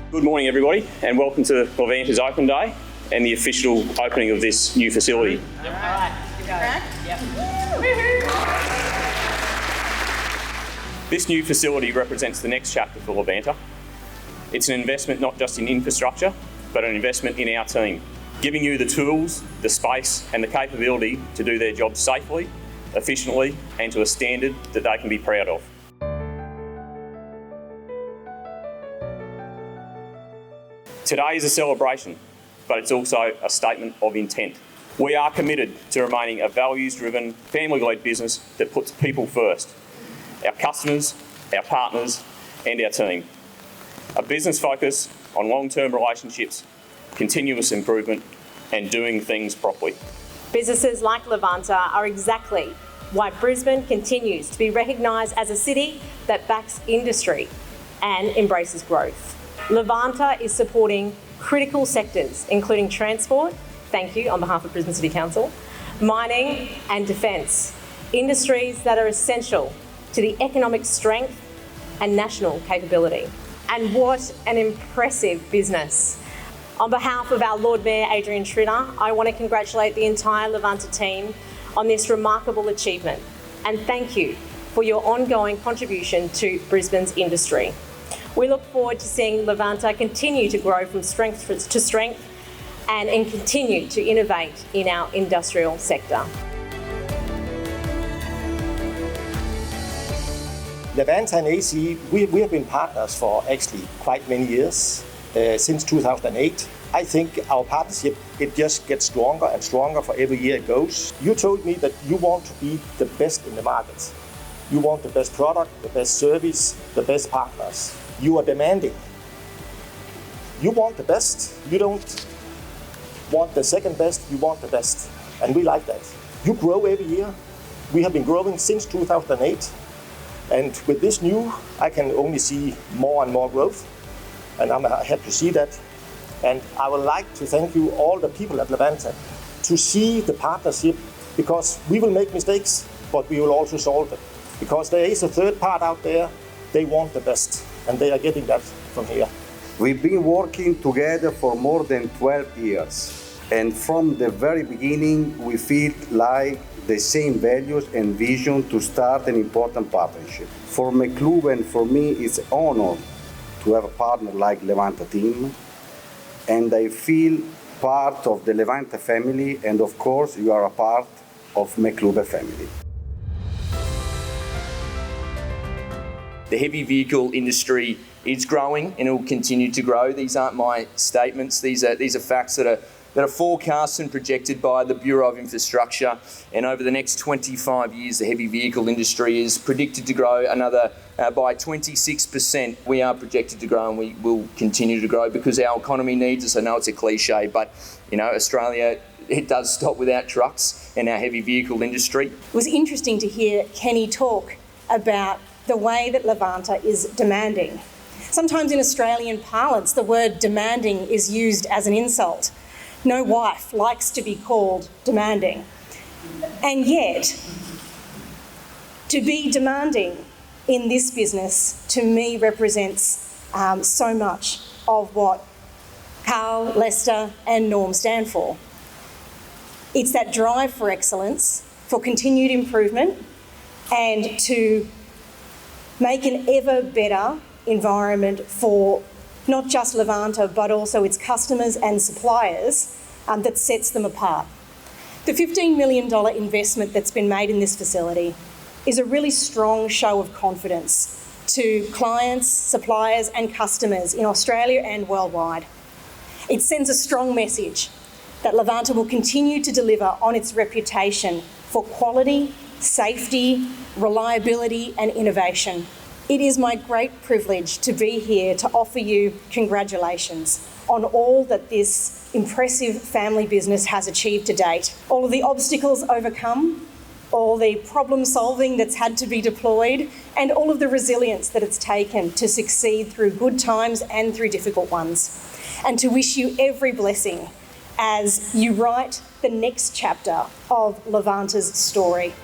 Good morning everybody and welcome to Levanta's Open Day and the official opening of this new facility. This new facility represents the next chapter for Levanta. It's an investment not just in infrastructure, but an investment in our team, giving you the tools, the space and the capability to do their jobs safely, efficiently and to a standard that they can be proud of. Today is a celebration, but it's also a statement of intent. We are committed to remaining a values-driven, family-led business that puts people first, our customers, our partners and our team. A business focus on long-term relationships, continuous improvement and doing things properly. Businesses like Levanta are exactly why Brisbane continues to be recognised as a city that backs industry and embraces growth. Levanta is supporting critical sectors, including transport, thank you on behalf of Brisbane City Council, mining and defence, industries that are essential to the economic strength and national capability. And what an impressive business. On behalf of our Lord Mayor Adrian Tritter, I want to congratulate the entire Levanta team on this remarkable achievement and thank you for your ongoing contribution to Brisbane's industry. We look forward to seeing Levanta continue to grow from strength to strength and continue to innovate in our industrial sector. Levanta and ACE, we have been partners for actually quite many years, since 2008. I think our partnership, it just gets stronger and stronger for every year it goes. You told me that you want to be the best in the market. You want the best product, the best service, the best partners. You are demanding. You want the best. You don't want the second best, you want the best. And we like that. You grow every year. We have been growing since 2008. And with this new, I can only see more and more growth. And I'm happy to see that. And I would like to thank you, all the people at Levanta, to see the partnership, because we will make mistakes, but we will also solve them. Because there is a third part out there, they want the best. And they are getting that from here. We've been working together for more than 12 years. And from the very beginning, we feel like the same values and vision to start an important partnership. For Meclube and for me, it's an honor to have a partner like Levanta team. And I feel part of the Levanta family, and of course, you are a part of Meclube family. The heavy vehicle industry is growing and it will continue to grow. These aren't my statements. These are facts that are forecast and projected by the Bureau of Infrastructure. And over the next 25 years, the heavy vehicle industry is predicted to grow another by 26%. We are projected to grow and we will continue to grow because our economy needs us. I know it's a cliche, but Australia, it does stop without trucks and our heavy vehicle industry. It was interesting to hear Kenny talk about the way that Levanta is demanding. Sometimes in Australian parlance, the word demanding is used as an insult. No wife likes to be called demanding. And yet, to be demanding in this business, to me, represents so much of what Carl, Lester and Norm stand for. It's that drive for excellence, for continued improvement, and to make an ever better environment for not just Levanta, but also its customers and suppliers that sets them apart. The $15 million investment that's been made in this facility is a really strong show of confidence to clients, suppliers and customers in Australia and worldwide. It sends a strong message that Levanta will continue to deliver on its reputation for quality, safety, reliability and innovation. It is my great privilege to be here to offer you congratulations on all that this impressive family business has achieved to date. All of the obstacles overcome, all the problem solving that's had to be deployed, and all of the resilience that it's taken to succeed through good times and through difficult ones. And to wish you every blessing as you write the next chapter of Levanta's story.